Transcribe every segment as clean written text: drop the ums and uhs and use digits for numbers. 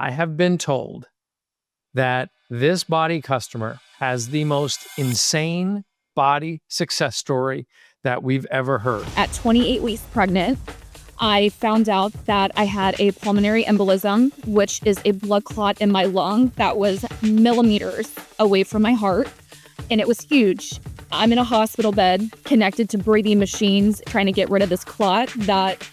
I have been told that this BODi customer has the most insane BODi success story that we've ever heard. At 28 weeks pregnant, I found out that I had a pulmonary embolism, which is a blood clot in my lung that was millimeters away from my heart, and it was huge. I'm in a hospital bed connected to breathing machines trying to get rid of this clot that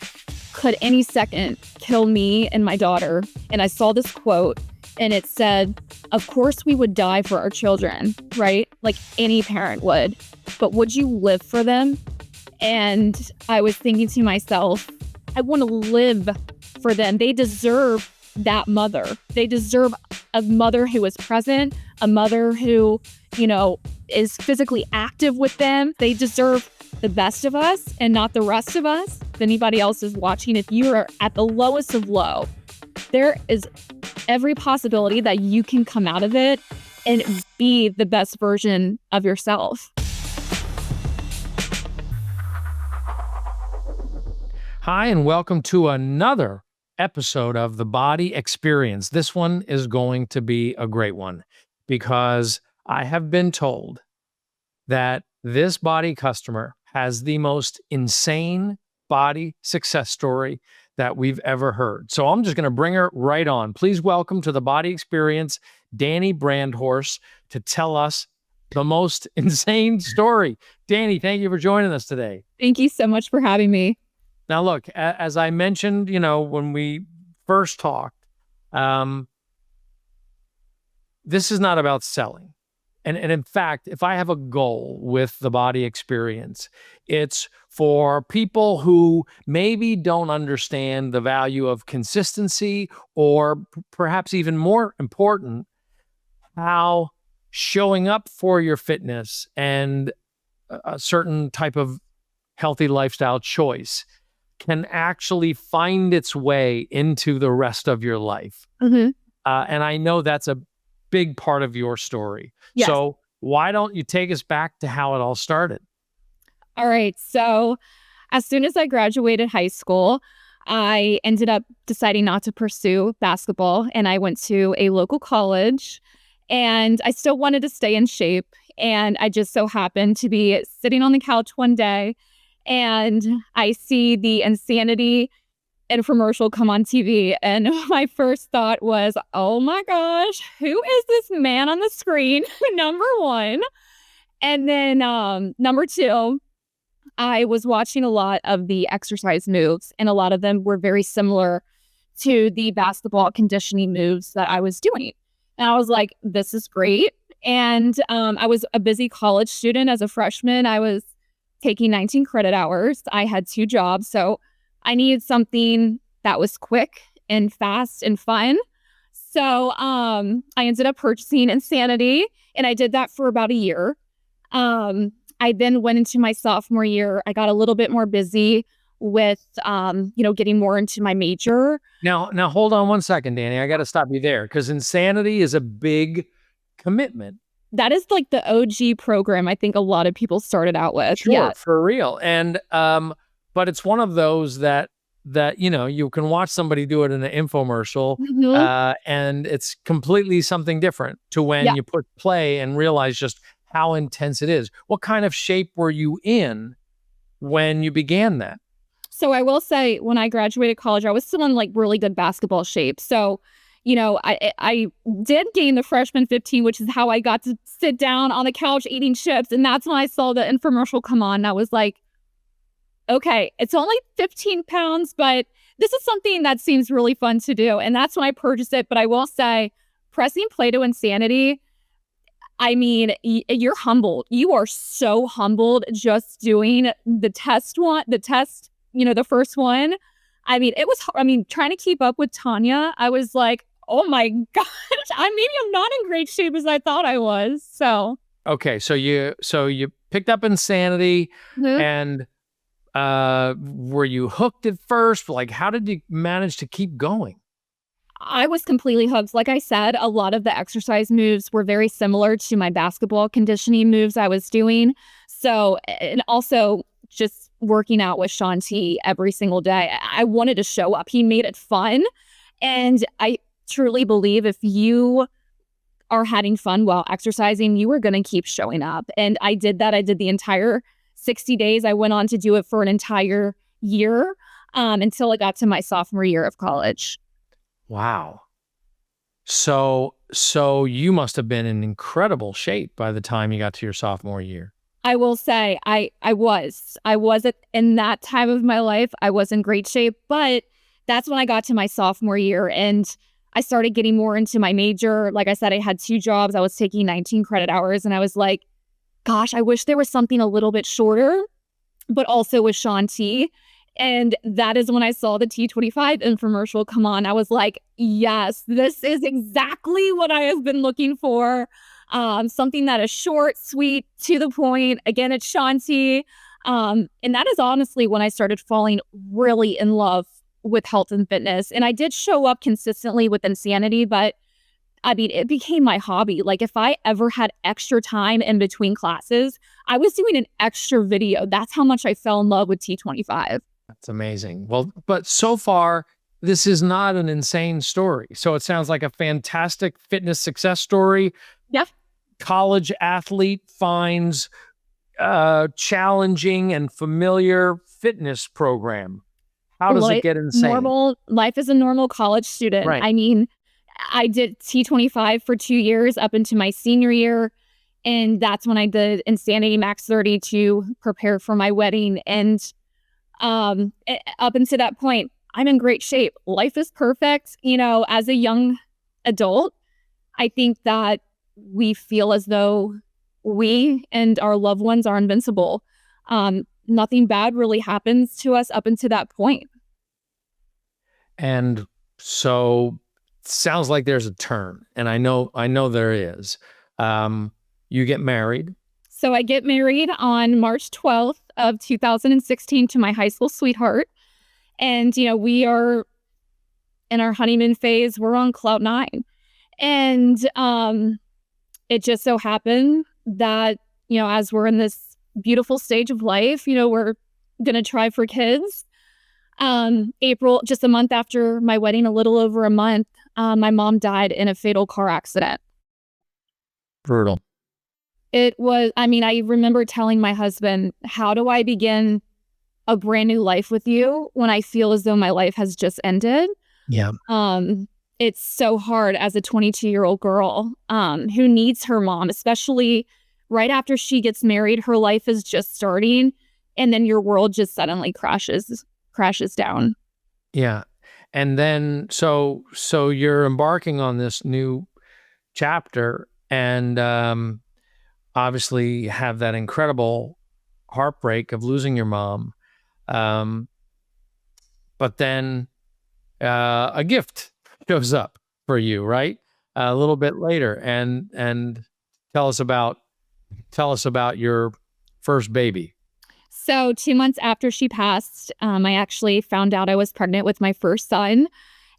could any second kill me and my daughter. And I saw this quote and it said, "Of course we would die for our children, right? Like any parent would, but would you live for them?" And I was thinking to myself, I want to live for them. They deserve that mother. They deserve a mother who is present, a mother who, is physically active with them. They deserve the best of us and not the rest of us. If anybody else is watching, if you are at the lowest of low, there is every possibility that you can come out of it and be the best version of yourself. Hi, and welcome to another episode of the BODi Experience. This one is going to be a great one because I have been told that this BODi customer has the most insane BODi success story that we've ever heard. So I'm just going to bring her right on. Please welcome to the BODi Experience, Danni Brandhorst, to tell us the most insane story. Danni, thank you for joining us today. Thank you so much for having me. Now, look, as I mentioned, when we first talked, this is not about selling. And in fact, if I have a goal with the BODi Experience, it's for people who maybe don't understand the value of consistency, or perhaps even more important, how showing up for your fitness and a certain type of healthy lifestyle choice can actually find its way into the rest of your life. Mm-hmm. And I know that's a big part of your story. Yes. So why don't you take us back to how it all started? All right. So as soon as I graduated high school, I ended up deciding not to pursue basketball, and I went to a local college, and I still wanted to stay in shape. And I just so happened to be sitting on the couch one day, and I see the Insanity infomercial come on TV. And my first thought was, oh my gosh, who is this man on the screen? Number one. And then number two, I was watching a lot of the exercise moves, and a lot of them were very similar to the basketball conditioning moves that I was doing. And I was like, this is great. And I was a busy college student. As a freshman, I was taking 19 credit hours. I had 2 jobs. So I needed something that was quick and fast and fun. So I ended up purchasing Insanity, and I did that for about a year. I then went into my sophomore year. I got a little bit more busy with, getting more into my major. Now hold on one second, Danni. I got to stop you there because Insanity is a big commitment. That is like the OG program I think a lot of people started out with. Sure, yeah. For real. And but it's one of those that you can watch somebody do it in an infomercial, Mm-hmm. and it's completely something different to when you put play and realize just how intense it is. What kind of shape were you in when you began that? So I will say, when I graduated college, I was still in like really good basketball shape. So, I did gain the freshman 15, which is how I got to sit down on the couch eating chips. And that's when I saw the infomercial come on. And I was like, okay, it's only 15 pounds, but this is something that seems really fun to do. And that's when I purchased it. But I will say, pressing play to Insanity, I mean, you're humbled. You are so humbled just doing the test, the first one. I mean, trying to keep up with Tanya, I was like, oh my gosh, I'm not in great shape as I thought I was. So. Okay. So you picked up Insanity, Mm-hmm. and were you hooked at first? Like, how did you manage to keep going? I was completely hooked. Like I said, a lot of the exercise moves were very similar to my basketball conditioning moves I was doing. So, and also just working out with Sean T every single day. I wanted to show up. He made it fun. And I truly believe if you are having fun while exercising, you are going to keep showing up. And I did that. I did the entire 60 days. I went on to do it for an entire year until I got to my sophomore year of college. Wow. So you must have been in incredible shape by the time you got to your sophomore year. I will say I was in that time of my life. I was in great shape, but that's when I got to my sophomore year and I started getting more into my major. Like I said, I had 2 jobs. I was taking 19 credit hours and I was like, gosh, I wish there was something a little bit shorter, but also with Shaun T. And that is when I saw the T25 infomercial come on. I was like, yes, this is exactly what I have been looking for. Something that is short, sweet, to the point. Again, it's Shaun T. And that is honestly when I started falling really in love with health and fitness. And I did show up consistently with Insanity, but I mean, it became my hobby. Like if I ever had extra time in between classes, I was doing an extra video. That's how much I fell in love with T25. That's amazing. Well, but so far, this is not an insane story. So it sounds like a fantastic fitness success story. Yep. College athlete finds challenging and familiar fitness program. How does it get insane? Normal life as a normal college student. Right. I mean, I did T25 for 2 years up into my senior year. And that's when I did Insanity Max 30 to prepare for my wedding. And up until that point, I'm in great shape. Life is perfect. You know, as a young adult, I think that we feel as though we and our loved ones are invincible. Nothing bad really happens to us up until that point. And so sounds like there's a turn, and I know there is. You get married. So I get married on March 12th of 2016 to my high school sweetheart. And, you know, we are in our honeymoon phase. We're on cloud 9. And it just so happened that, you know, as we're in this beautiful stage of life, you know, we're going to try for kids. April, just a month after my wedding, a little over a month, my mom died in a fatal car accident. Brutal. It was, I mean, I remember telling my husband, how do I begin a brand new life with you when I feel as though my life has just ended? Yeah. It's so hard as a 22-year-old girl who needs her mom, especially right after she gets married. Her life is just starting, and then your world just suddenly crashes down. Yeah. And then so you're embarking on this new chapter, and obviously have that incredible heartbreak of losing your mom. But then a gift shows up for you, right? A little bit later, and tell us about your first baby. So 2 months after she passed, I actually found out I was pregnant with my first son.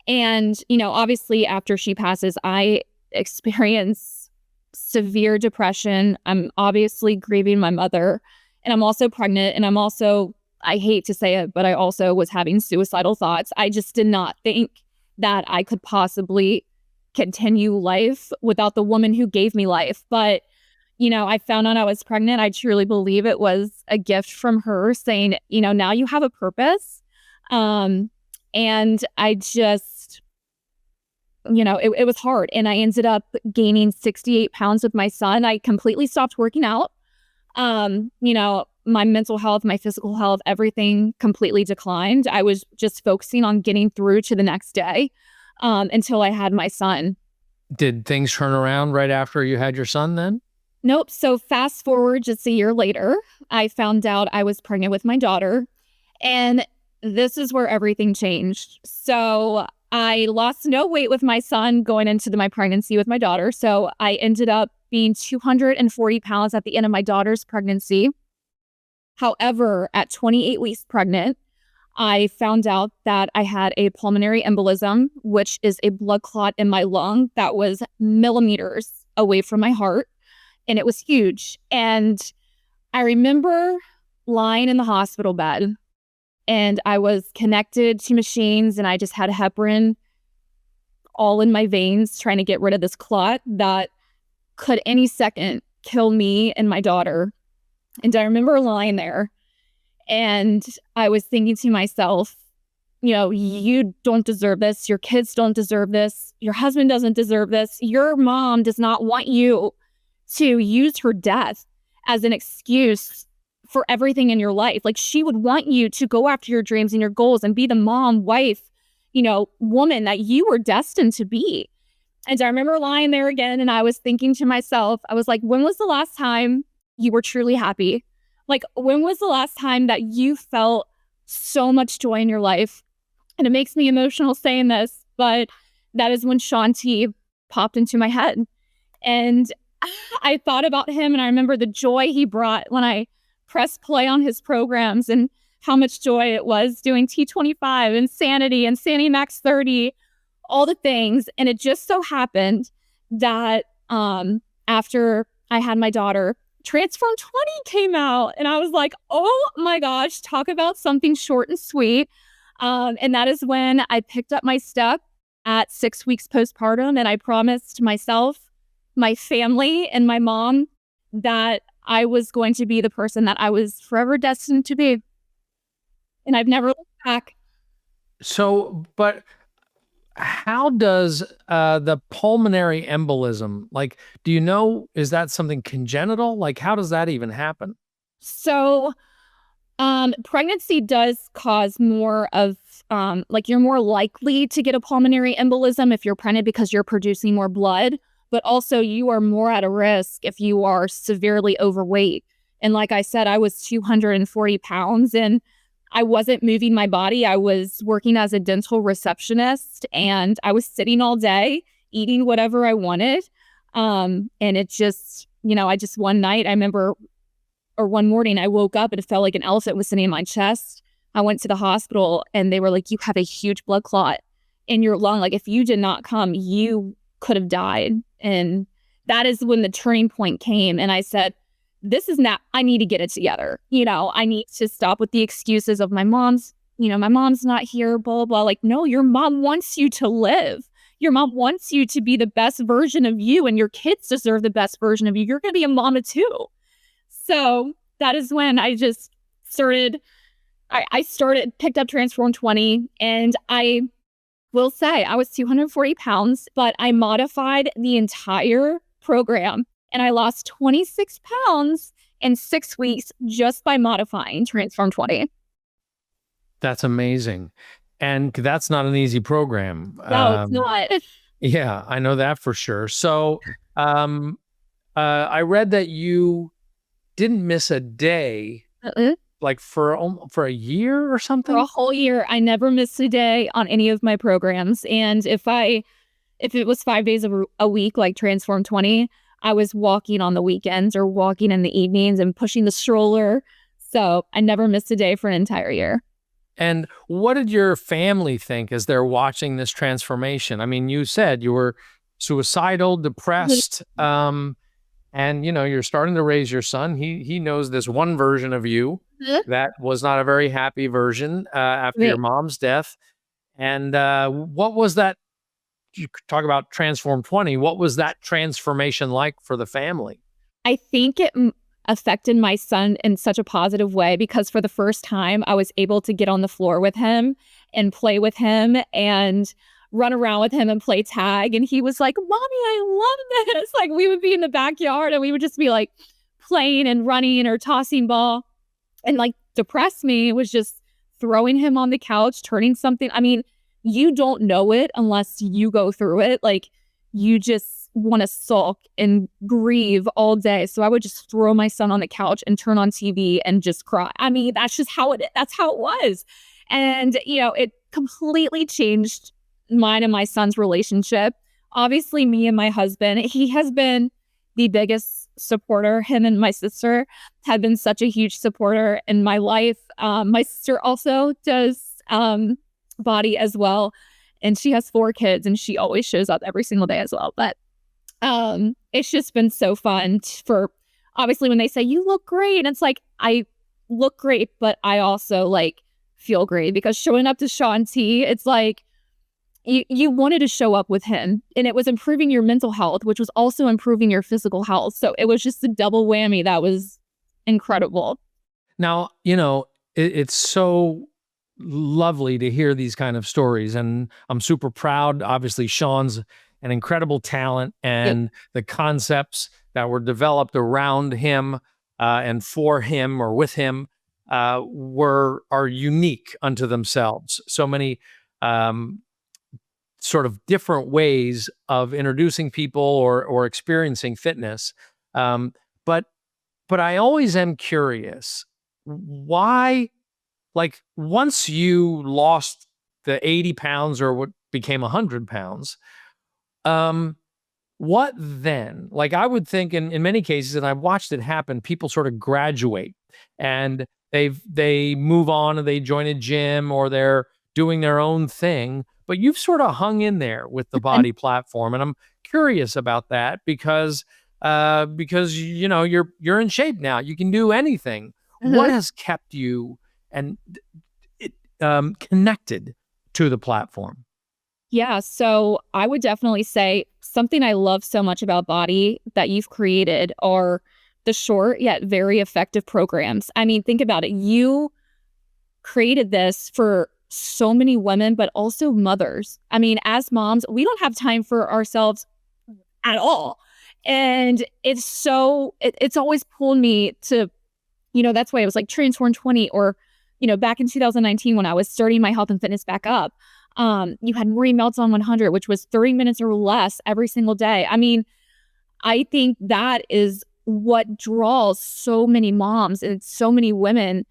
And, you know, obviously after she passes, I experience severe depression. I'm obviously grieving my mother, and I'm also pregnant. And I'm also, I hate to say it, but I also was having suicidal thoughts. I just did not think that I could possibly continue life without the woman who gave me life. But, you know, I found out I was pregnant. I truly believe it was a gift from her saying, you know, now you have a purpose. And I just, you know, it was hard. And I ended up gaining 68 pounds with my son. I completely stopped working out. You know, my mental health, my physical health, everything completely declined. I was just focusing on getting through to the next day until I had my son. Did things turn around right after you had your son then? Nope. So fast forward just a year later, I found out I was pregnant with my daughter. And this is where everything changed. So I lost no weight with my son going into my pregnancy with my daughter. So I ended up being 240 pounds at the end of my daughter's pregnancy. However, at 28 weeks pregnant, I found out that I had a pulmonary embolism, which is a blood clot in my lung that was millimeters away from my heart. And it was huge. And I remember lying in the hospital bed, and I was connected to machines, and I just had heparin all in my veins trying to get rid of this clot that could any second kill me and my daughter. And I remember lying there and I was thinking to myself, you don't deserve this. Your kids don't deserve this. Your husband doesn't deserve this. Your mom does not want you to use her death as an excuse for everything in your life. Like, she would want you to go after your dreams and your goals and be the mom, wife, woman that you were destined to be. And I remember lying there again and I was thinking to myself, I was like, when was the last time you were truly happy? Like, when was the last time that you felt so much joy in your life? And it makes me emotional saying this, but that is when Shaun T popped into my head. And I thought about him and I remember the joy he brought when I pressed play on his programs and how much joy it was doing T25, Insanity, and Sandy Max 30, all the things. And it just so happened that after I had my daughter, Transform 20 came out. And I was like, oh my gosh, talk about something short and sweet. And that is when I picked up my step at 6 weeks postpartum. And I promised myself, my family, and my mom that I was going to be the person that I was forever destined to be. And I've never looked back. So, but how does the pulmonary embolism, like, do you know, is that something congenital? Like, how does that even happen? So, pregnancy does cause more of, you're more likely to get a pulmonary embolism if you're pregnant because you're producing more blood, but also you are more at a risk if you are severely overweight. And like I said, I was 240 pounds and I wasn't moving my body. I was working as a dental receptionist and I was sitting all day eating whatever I wanted. And it just, one night I remember, or one morning I woke up and it felt like an elephant was sitting in my chest. I went to the hospital and they were like, you have a huge blood clot in your lung. Like, if you did not come, you could have died. And that is when the turning point came. And I said, this is not, I need to get it together. I need to stop with the excuses of my mom's not here, blah, blah, blah. Like, no, your mom wants you to live. Your mom wants you to be the best version of you, and your kids deserve the best version of you. You're going to be a mama too. So that is when I just started, picked up Transform 20, and I will say I was 240 pounds, but I modified the entire program and I lost 26 pounds in 6 weeks just by modifying Transform 20. That's amazing. And that's not an easy program. No, it's not. Yeah, I know that for sure. So I read that you didn't miss a day, like for a year or something? For a whole year, I never missed a day on any of my programs. And if it was 5 days a week, like Transform 20, I was walking on the weekends or walking in the evenings and pushing the stroller. So I never missed a day for an entire year. And what did your family think as they're watching this transformation? I mean, you said you were suicidal, depressed, and you're starting to raise your son. He knows this one version of you that was not a very happy version after your mom's death. And what was that? You talk about Transform 20. What was that transformation like for the family? I think it affected my son in such a positive way because for the first time, I was able to get on the floor with him and play with him and run around with him and play tag. And he was like, Mommy, I love this. Like, we would be in the backyard and we would just be like playing and running or tossing ball. And like, depressed me was just throwing him on the couch, turning something. I mean, you don't know it unless you go through it. Like, you just want to sulk and grieve all day. So I would just throw my son on the couch and turn on TV and just cry. I mean, that's just that's how it was. And, it completely changed mine and my son's relationship. Obviously, me and my husband, he has been the biggest supporter. Him and my sister have been such a huge supporter in my life. My sister also does BODi as well. And she has 4 kids and she always shows up every single day as well. But it's just been so fun for, obviously, when they say you look great, and it's like, I look great, but I also like feel great because showing up to Shaun T, it's like, you wanted to show up with him, and it was improving your mental health, which was also improving your physical health. So it was just a double whammy that was incredible. Now, it's so lovely to hear these kind of stories. And I'm super proud. Obviously, Sean's an incredible talent, Yep. and the concepts that were developed around him and for him or with him are unique unto themselves. So many um, sort of different ways of introducing people or experiencing fitness. Um, but but I always am curious why, like, once you lost the 80 pounds or what became 100 pounds, um, what then? Like, I would think in many cases, and I've watched it happen, people sort of graduate and they move on and they join a gym or they're doing their own thing. But you've sort of hung in there with the And body platform, and I'm curious about that because you're in shape now. You can do anything. What mhm. has kept you and it connected to the platform? Yeah, so I would definitely say something I love so much about BODi that you've created are the short yet very effective programs. I mean, think about it. You created this for so many women, but also mothers. I mean, as moms, we don't have time for ourselves at all. And it's always pulled me to, that's why it was like Transform 20 or, back in 2019 when I was starting my health and fitness back up. You had Marie Melts on 100, which was 30 minutes or less every single day. I mean, I think that is what draws so many moms and so many women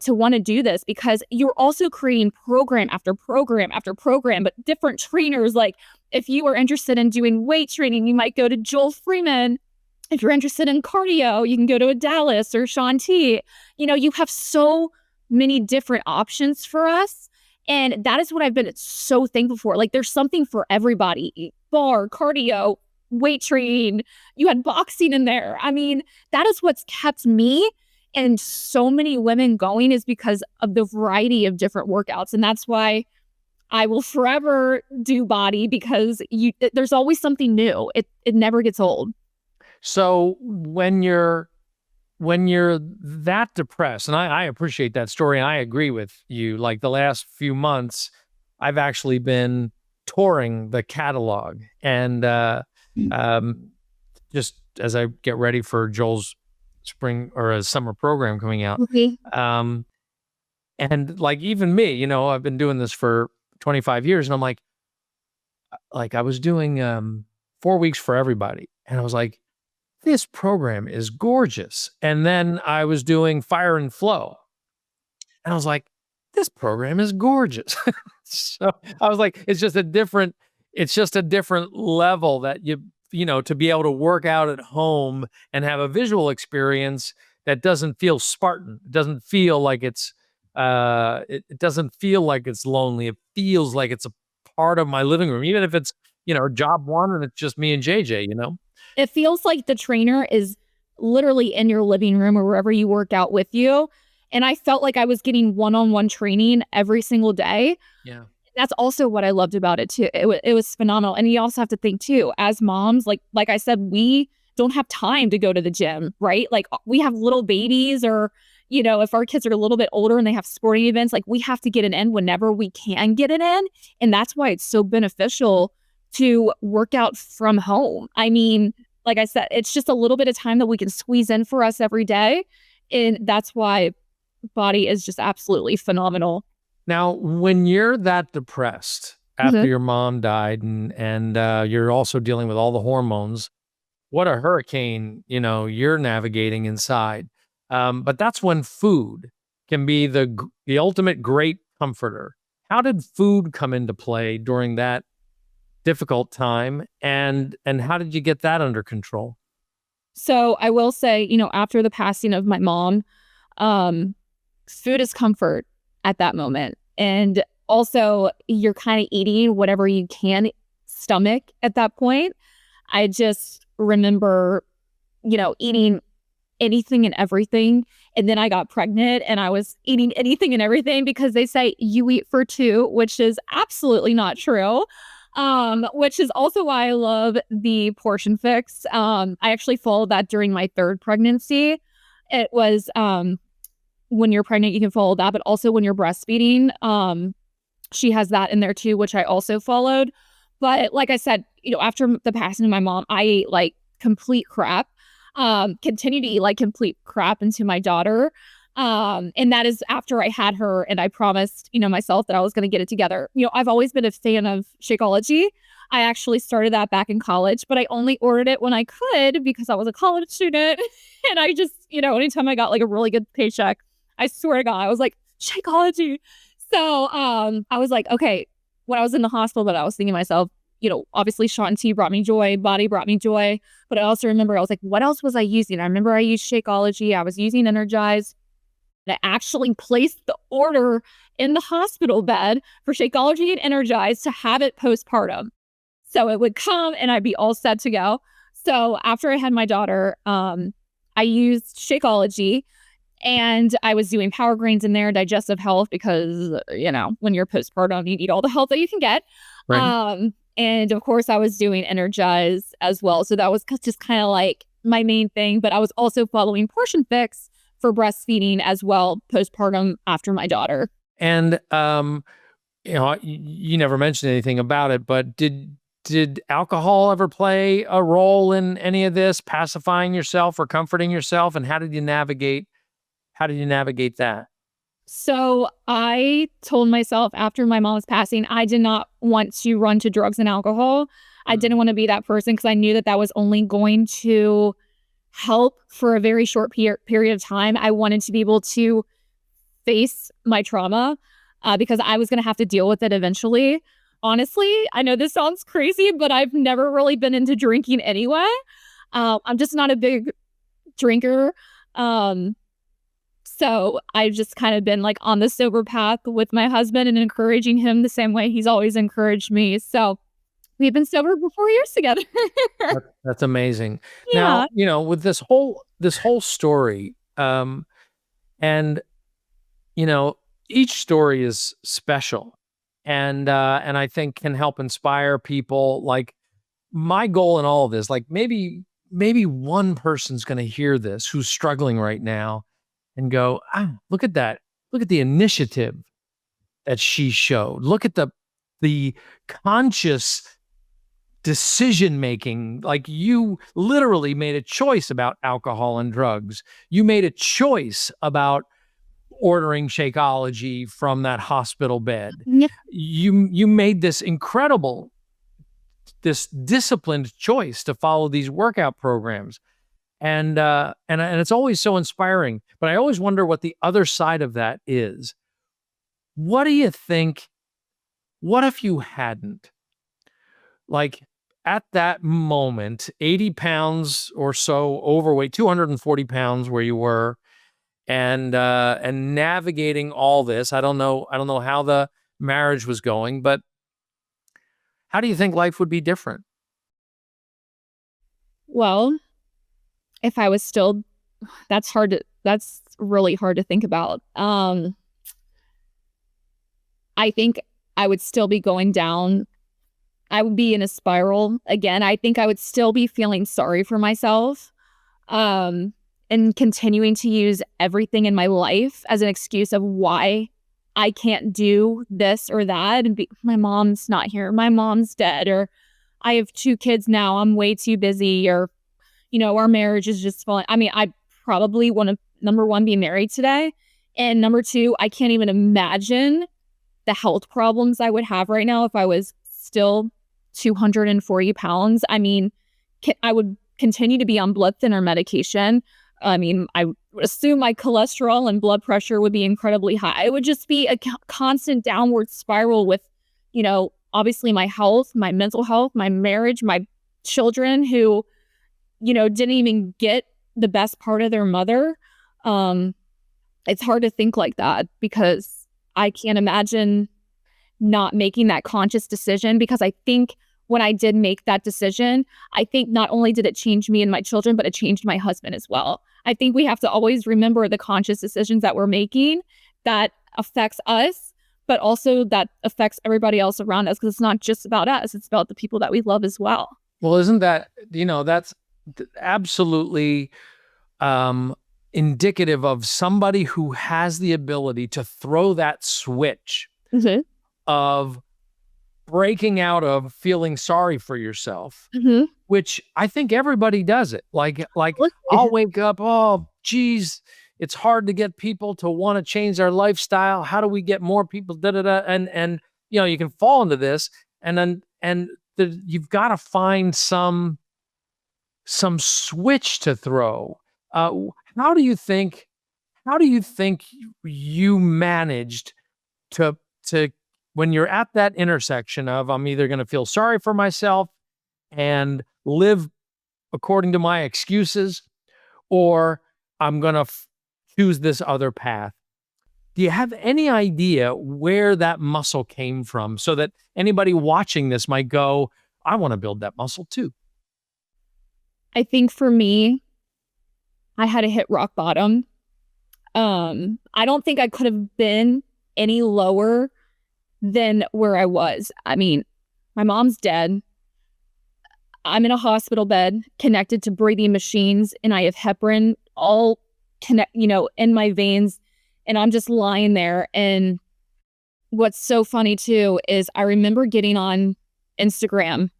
to want to do this because you're also creating program after program after program, but different trainers. Like if you are interested in doing weight training, you might go to Joel Freeman. If you're interested in cardio, you can go to a Dallas or Shaun T. You have so many different options for us. And that is what I've been so thankful for. Like there's something for everybody. Bar, cardio, weight training. You had boxing in there. I mean, that is what's kept me and so many women going is because of the variety of different workouts. And that's why I will forever do BODi because there's always something new. It never gets old. So when you're that depressed, and I appreciate that story, and I agree with you. Like the last few months, I've actually been touring the catalog, and um, just as I get ready for Joel's spring or a summer program coming out. Okay. Um, and like even me, I've been doing this for 25 years, and I'm like I was doing 4 weeks for everybody, and I was like, this program is gorgeous. And then I was doing Fire and Flow, and I was like, this program is gorgeous. So I was like, it's just a different level that to be able to work out at home and have a visual experience that doesn't feel Spartan. It doesn't feel like it doesn't feel like it's lonely. It feels like it's a part of my living room, even if it's, job one and it's just me and JJ. It feels like the trainer is literally in your living room or wherever you work out with you. And I felt like I was getting one-on-one training every single day. Yeah. That's also what I loved about it too. It was phenomenal. And you also have to think too, as moms, like I said, we don't have time to go to the gym, right? Like we have little babies or, if our kids are a little bit older and they have sporting events, like we have to get it in whenever we can get it in. And that's why it's so beneficial to work out from home. I mean, like I said, it's just a little bit of time that we can squeeze in for us every day. And that's why BODi is just absolutely phenomenal. Now, when you're that depressed after Mhm. your mom died and you're also dealing with all the hormones, what a hurricane, you're navigating inside. But that's when food can be the ultimate great comforter. How did food come into play during that difficult time, and how did you get that under control? So I will say, after the passing of my mom, um, food is comfort at that moment. And also, you're kind of eating whatever you can stomach at that point. I just remember, eating anything and everything. And then I got pregnant and I was eating anything and everything because they say you eat for two, which is absolutely not true. Which is also why I love the portion fix. I actually followed that during my third pregnancy. It was when you're pregnant, you can follow that, but also when you're breastfeeding, she has that in there too, which I also followed. But like I said, after the passing of my mom, I ate like complete crap. Continue to eat like complete crap into my daughter. And that is after I had her and I promised, myself that I was going to get it together. I've always been a fan of Shakeology. I actually started that back in college, but I only ordered it when I could because I was a college student. And I just, anytime I got like a really good paycheck, I swear to God, I was like, Shakeology. So I was like, okay, when I was in the hospital, but I was thinking to myself, obviously Shaun T brought me joy, BODi brought me joy. But I also remember I was like, what else was I using? I remember I used Shakeology. I was using Energize. And I actually placed the order in the hospital bed for Shakeology and Energize to have it postpartum. So it would come and I'd be all set to go. So after I had my daughter, I used Shakeology. And I was doing power grains in there, digestive health, because, when you're postpartum, you need all the help that you can get. Right. And of course, I was doing Energize as well. So that was just kind of like my main thing. But I was also following Portion Fix for breastfeeding as well, postpartum after my daughter. And, you never mentioned anything about it, but did alcohol ever play a role in any of this, pacifying yourself or comforting yourself? And how did you navigate that? So I told myself after my mom's passing, I did not want to run to drugs and alcohol. I didn't want to be that person because I knew that was only going to help for a very short period of time. I wanted to be able to face my trauma because I was going to have to deal with it eventually. Honestly, I know this sounds crazy, but I've never really been into drinking anyway. I'm just not a big drinker. So I've just kind of been like on the sober path with my husband and encouraging him the same way he's always encouraged me. So we've been sober for 4 years together. That's amazing. Yeah. Now, with this whole story, and each story is special, and I think can help inspire people. Like my goal in all of this, like maybe one person's going to hear this who's struggling right now and go, look at that. Look at the initiative that she showed. Look at the conscious decision making. Like you literally made a choice about alcohol and drugs. You made a choice about ordering Shakeology from that hospital bed. Yeah. You made this disciplined choice to follow these workout programs. And it's always so inspiring, but I always wonder what the other side of that is. What do you think? What if you hadn't? Like at that moment, 80 pounds or so overweight, 240 pounds where you were, and navigating all this. I don't know how the marriage was going, but how do you think life would be different? Well, if I was still, that's really hard to think about. I think I would still be going down. I would be in a spiral again. I think I would still be feeling sorry for myself. And continuing to use everything in my life as an excuse of why I can't do this or that. And my mom's not here. My mom's dead. Or I have 2 kids now. I'm way too busy. Or, our marriage is just falling. I mean, I probably want to, number one, be married today. And number 2, I can't even imagine the health problems I would have right now if I was still 240 pounds. I mean, I would continue to be on blood thinner medication. I mean, I would assume my cholesterol and blood pressure would be incredibly high. It would just be a constant downward spiral with, obviously my health, my mental health, my marriage, my children who, didn't even get the best part of their mother. It's hard to think like that because I can't imagine not making that conscious decision, because I think when I did make that decision, I think not only did it change me and my children, but it changed my husband as well. I think we have to always remember the conscious decisions that we're making that affects us, but also that affects everybody else around us, because it's not just about us, it's about the people that we love as well. Well, isn't that, that's absolutely indicative of somebody who has the ability to throw that switch Mm-hmm. of breaking out of feeling sorry for yourself, Mm-hmm. which I think everybody does it. Like I'll wake up, oh, geez, it's hard to get people to want to change their lifestyle. How do we get more people? Da da da. And you can fall into this, and then you've got to find some switch to throw. How do you think? How do you think you managed to when you're at that intersection of I'm either going to feel sorry for myself and live according to my excuses, or I'm going to choose this other path? Do you have any idea where that muscle came from, so that anybody watching this might go, I want to build that muscle too? I think for me, I had to hit rock bottom. I don't think I could have been any lower than where I was. I mean, my mom's dead. I'm in a hospital bed connected to breathing machines, and I have heparin all in my veins, and I'm just lying there. And what's so funny too is I remember getting on Instagram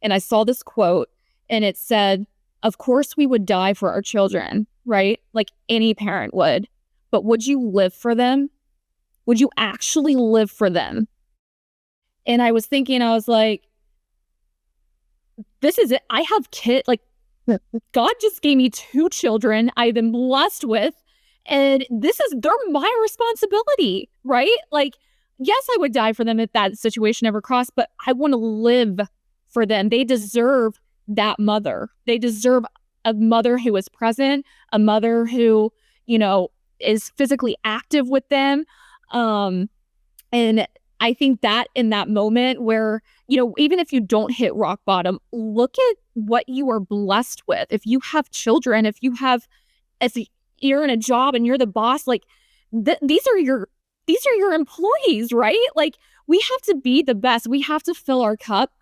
and I saw this quote, and it said, of course we would die for our children, right? Like any parent would. But would you live for them? Would you actually live for them? And I was thinking, I was like, this is it. I have kids. Like, God just gave me 2 children I've been blessed with. And they're my responsibility, right? Like, yes, I would die for them if that situation ever crossed, but I want to live for them. They deserve that mother. They deserve a mother who is present, a mother who, is physically active with them. And I think that in that moment where, even if you don't hit rock bottom, look at what you are blessed with. If you have children, if you're in a job and you're the boss, like these are your employees, right? Like, we have to be the best. We have to fill our cup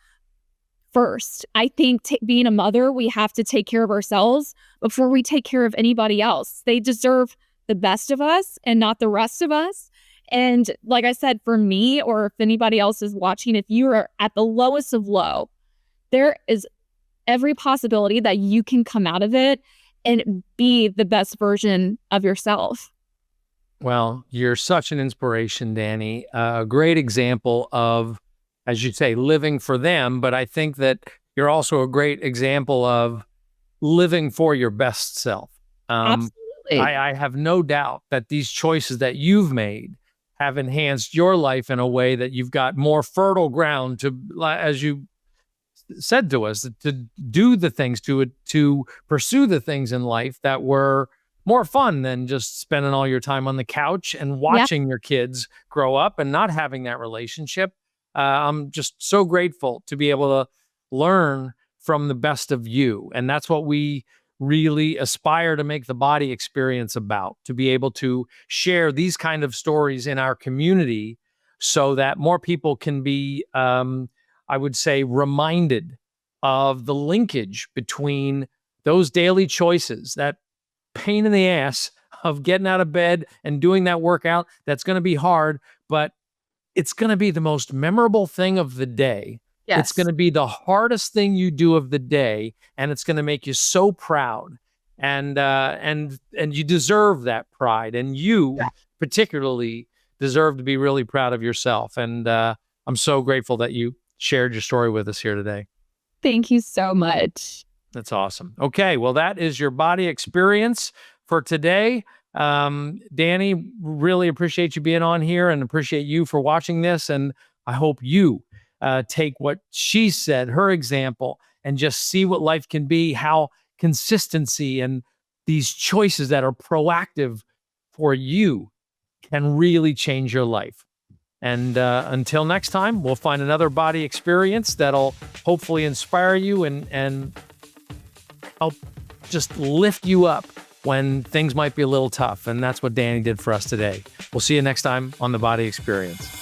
first. I think being a mother, we have to take care of ourselves before we take care of anybody else. They deserve the best of us and not the rest of us. And like I said, for me, or if anybody else is watching, if you are at the lowest of low, there is every possibility that you can come out of it and be the best version of yourself. Well, you're such an inspiration, Danni. A great example of, as you say, living for them. But I think that you're also a great example of living for your best self. Absolutely. I have no doubt that these choices that you've made have enhanced your life in a way that you've got more fertile ground to, as you said to us, to do the things, to pursue the things in life that were more fun than just spending all your time on the couch and watching your kids grow up and not having that relationship. I'm just so grateful to be able to learn from the best of you. And that's what we really aspire to make the BODi Experience about, to be able to share these kind of stories in our community so that more people can be, I would say, reminded of the linkage between those daily choices, that pain in the ass of getting out of bed and doing that workout that's going to be hard, but it's going to be the most memorable thing of the day. Yes. It's going to be the hardest thing you do of the day, and it's going to make you so proud. And you deserve that pride, and you particularly deserve to be really proud of yourself. And I'm so grateful that you shared your story with us here today. Thank you so much. That's awesome. Okay, well, that is your BODi Experience for today. Danni, really appreciate you being on here and appreciate you for watching this. And I hope you take what she said, her example, and just see what life can be, how consistency and these choices that are proactive for you can really change your life. And until next time, we'll find another BODi experience that'll hopefully inspire you and help just lift you up when things might be a little tough. And that's what Danni did for us today. We'll see you next time on the BODi Experience.